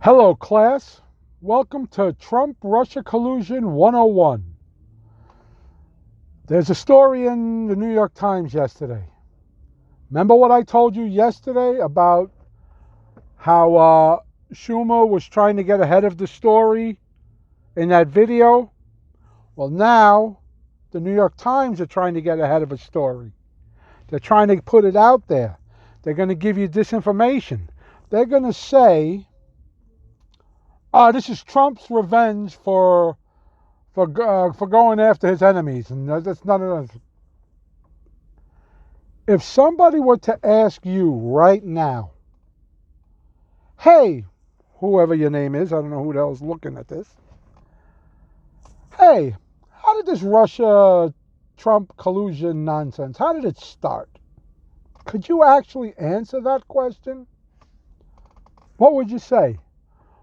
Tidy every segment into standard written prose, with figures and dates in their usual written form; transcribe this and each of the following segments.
Hello, class. Welcome to Trump-Russia Collusion 101. There's a story in the New York Times yesterday. Remember what I told you yesterday about how Schumer was trying to get ahead of the story in that video? Well, now the New York Times are trying to get ahead of a story. They're trying to put it out there. They're going to give you disinformation. They're going to say, this is Trump's revenge for going after his enemies, and that's none of that. If somebody were to ask you right now, hey, whoever your name is, I don't know who the hell's looking at this. Hey, how did this Russia-Trump collusion nonsense, how did it start? Could you actually answer that question? What would you say?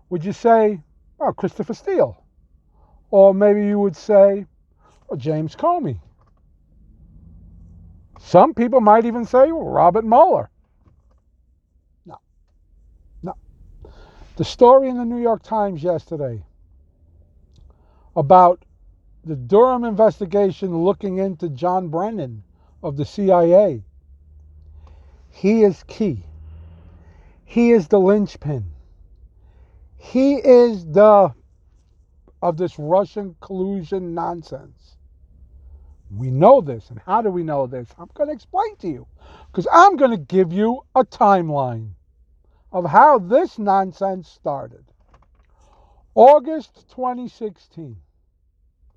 Would you say, oh, Christopher Steele? Or maybe you would say, well, James Comey. Some people might even say, well, Robert Mueller. No. The story in the New York Times yesterday about the Durham investigation looking into John Brennan of the CIA. He is key. He is the linchpin. He is of this Russian collusion nonsense. We know this. And how do we know this? I'm going to explain to you. Because I'm going to give you a timeline of how this nonsense started. August 2016.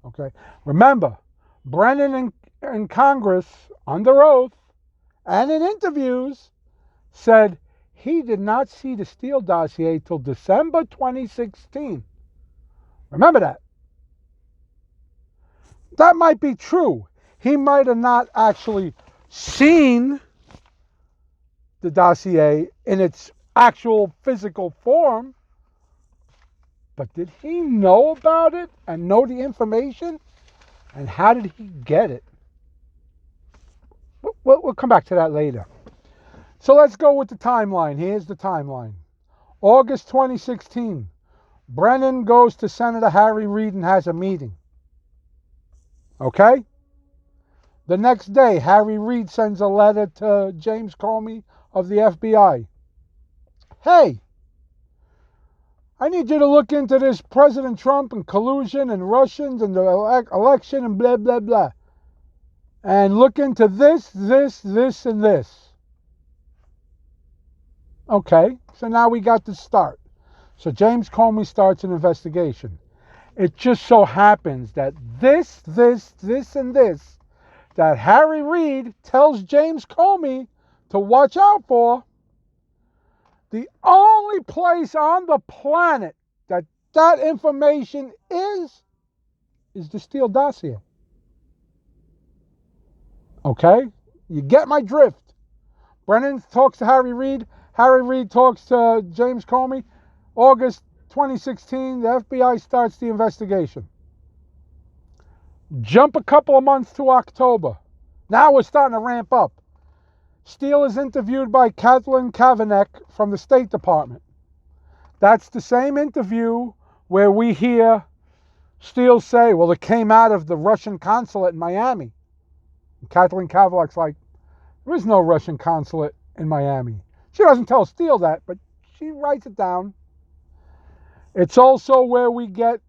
Okay. Remember, Brennan in Congress, under oath, and in interviews, said he did not see the Steele dossier till December 2016. Remember that. That might be true. He might have not actually seen the dossier in its actual physical form, but did he know about it and know the information? And how did he get it? We'll come back to that later. So let's go with the timeline. Here's the timeline. August 2016. Brennan goes to Senator Harry Reid and has a meeting. Okay? The next day, Harry Reid sends a letter to James Comey of the FBI. Hey, I need you to look into this President Trump and collusion and Russians and the election and blah, blah, blah. And look into this, and this. Okay, so now we got the start. So James Comey starts an investigation. It just so happens that this, and this, that Harry Reid tells James Comey to watch out for, the only place on the planet that information is the Steele dossier. Okay? You get my drift. Brennan talks to Harry Reid. Harry Reid talks to James Comey. August 2016, the FBI starts the investigation. Jump a couple of months to October. Now we're starting to ramp up. Steele is interviewed by Kathleen Kavanagh from the State Department. That's the same interview where we hear Steele say, well, it came out of the Russian consulate in Miami. And Kathleen Kavanagh's like, there is no Russian consulate in Miami. She doesn't tell Steele that, but she writes it down. It's also where we get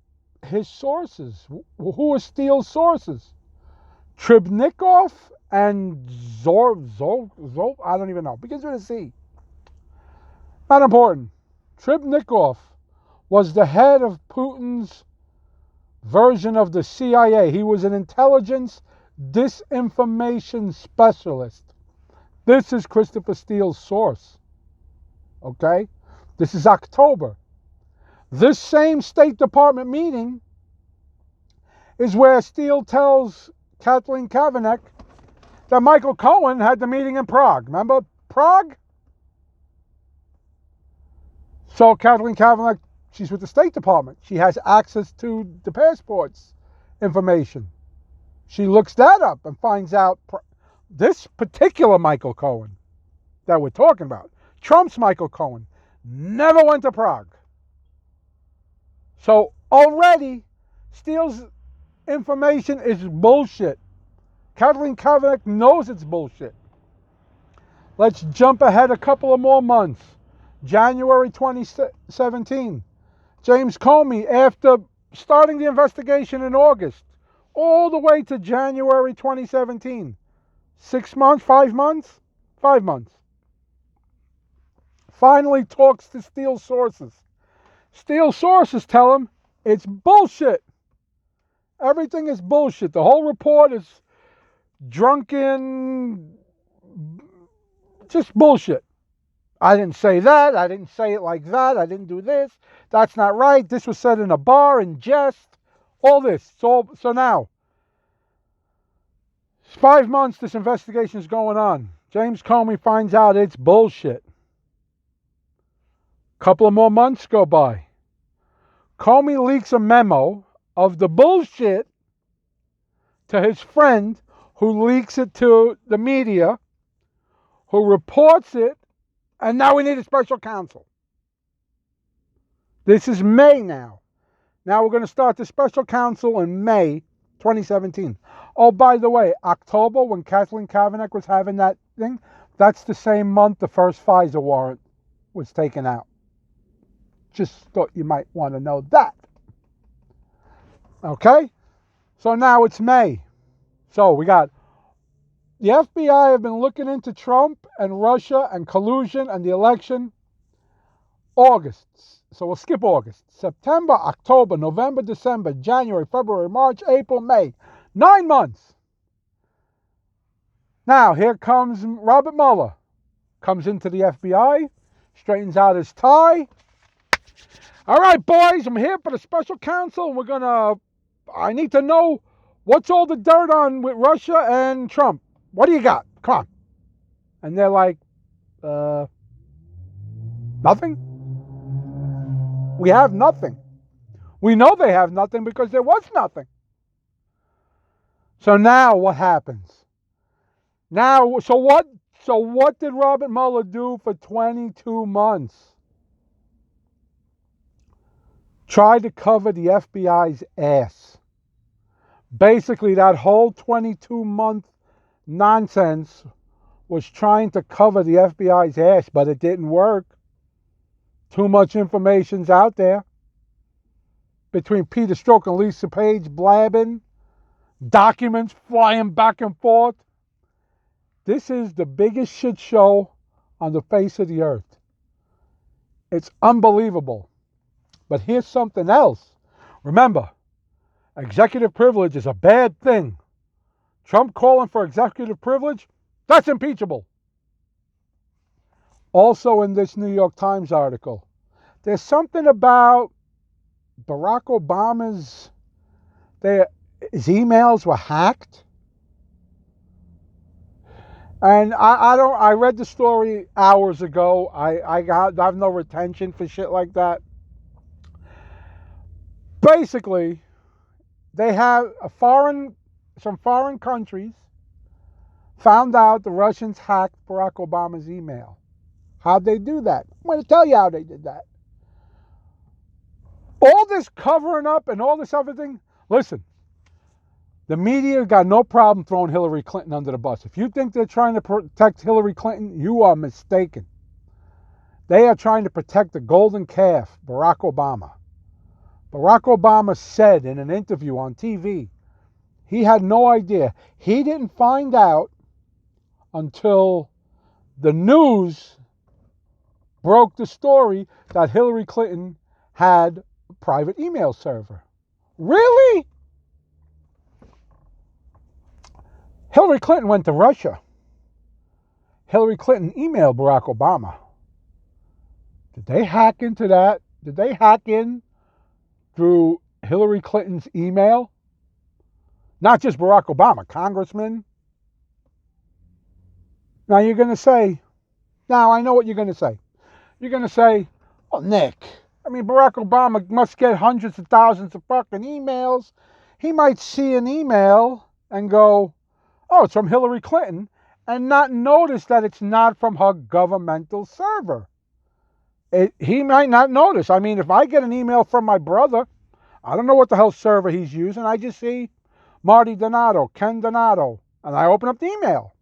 his sources. Who are Steele's sources? Tribnikov and Zor, I don't even know. Begins with a C. Not important. Tribnikov was the head of Putin's version of the CIA. He was an intelligence disinformation specialist. This is Christopher Steele's source. Okay? This is October. This same State Department meeting is where Steele tells Kathleen Kavanagh that Michael Cohen had the meeting in Prague. Remember Prague? So Kathleen Kavanagh, she's with the State Department. She has access to the passports information. She looks that up and finds out this particular Michael Cohen that we're talking about, Trump's Michael Cohen, never went to Prague. So already, Steele's information is bullshit. Kathleen Kavanagh knows it's bullshit. Let's jump ahead a couple of more months. January 2017. James Comey, after starting the investigation in August, all the way to January 2017. 6 months, 5 months? 5 months. Finally talks to Steele sources. Steele sources tell him it's bullshit. Everything is bullshit. The whole report is drunken, just bullshit. I didn't say that. I didn't say it like that. I didn't do this. That's not right. This was said in a bar in jest. All this. So now, 5 months this investigation is going on. James Comey finds out it's bullshit. Couple of more months go by. Comey leaks a memo of the bullshit to his friend, who leaks it to the media, who reports it, and now we need a special counsel. This is May now. Now we're going to start the special counsel in May 2017. Oh, by the way, October, when Kathleen Kavanagh was having that thing, that's the same month the first Pfizer warrant was taken out. Just thought you might want to know that. Okay? So now it's May. So we got the FBI have been looking into Trump and Russia and collusion and the election. August. So we'll skip August. September, October, November, December, January, February, March, April, May. 9 months. Now here comes Robert Mueller. Comes into the FBI, straightens out his tie. All right, boys, I'm here for the special counsel. I need to know what's all the dirt on with Russia and Trump. What do you got? Come on. And they're like, nothing. We have nothing. We know they have nothing because there was nothing. So now what happens? So what did Robert Mueller do for 22 months? Try to cover the FBI's ass. Basically, that whole 22-month nonsense was trying to cover the FBI's ass, but it didn't work. Too much information's out there. Between Peter Strzok and Lisa Page blabbing, documents flying back and forth. This is the biggest shit show on the face of the earth. It's unbelievable. But here's something else. Remember, executive privilege is a bad thing. Trump calling for executive privilege, that's impeachable. Also in this New York Times article, there's something about Barack Obama's, his emails were hacked. And I read the story hours ago. I have no retention for shit like that. Basically, they have some foreign countries found out the Russians hacked Barack Obama's email. How'd they do that? I'm going to tell you how they did that. All this covering up and all this other thing, listen, the media got no problem throwing Hillary Clinton under the bus. If you think they're trying to protect Hillary Clinton, you are mistaken. They are trying to protect the golden calf, Barack Obama. Barack Obama said in an interview on TV, he had no idea. He didn't find out until the news broke the story that Hillary Clinton had a private email server. Really? Hillary Clinton went to Russia. Hillary Clinton emailed Barack Obama. Did they hack into that? Did they hack in through Hillary Clinton's email? Not just Barack Obama, congressmen. Now you're going to say, now I know what you're going to say. You're going to say, well, Nick, I mean, Barack Obama must get hundreds of thousands of fucking emails. He might see an email and go, oh, it's from Hillary Clinton, and not notice that it's not from her governmental server. He might not notice. I mean, if I get an email from my brother, I don't know what the hell server he's using. I just see Marty Donato, Ken Donato, and I open up the email.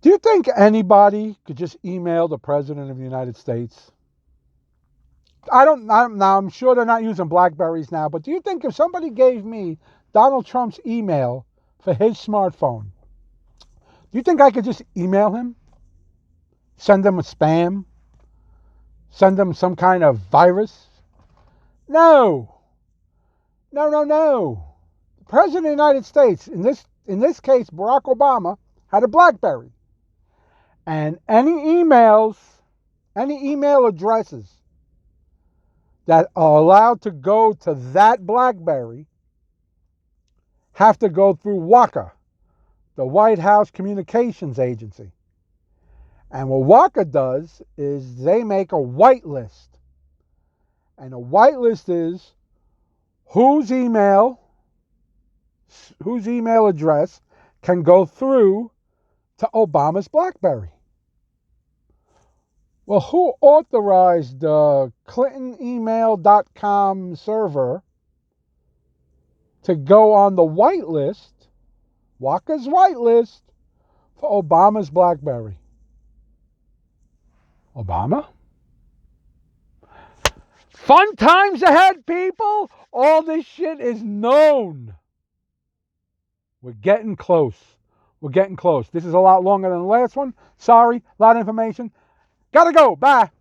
Do you think anybody could just email the President of the United States? Now I'm sure they're not using Blackberries now, but do you think if somebody gave me Donald Trump's email for his smartphone, do you think I could just email him? Send him a spam? Send him some kind of virus? No. No, no, no. The President of the United States, in this case, Barack Obama, had a BlackBerry. And any email addresses that are allowed to go to that BlackBerry have to go through WACA, the White House Communications Agency. And what WACA does is they make a whitelist. And a whitelist is whose email address can go through to Obama's BlackBerry. Well, who authorized the ClintonEmail.com server to go on the whitelist, WACA's whitelist, for Obama's BlackBerry? Obama? Fun times ahead, people! All this shit is known. We're getting close. We're getting close. This is a lot longer than the last one. Sorry, a lot of information. Gotta go. Bye.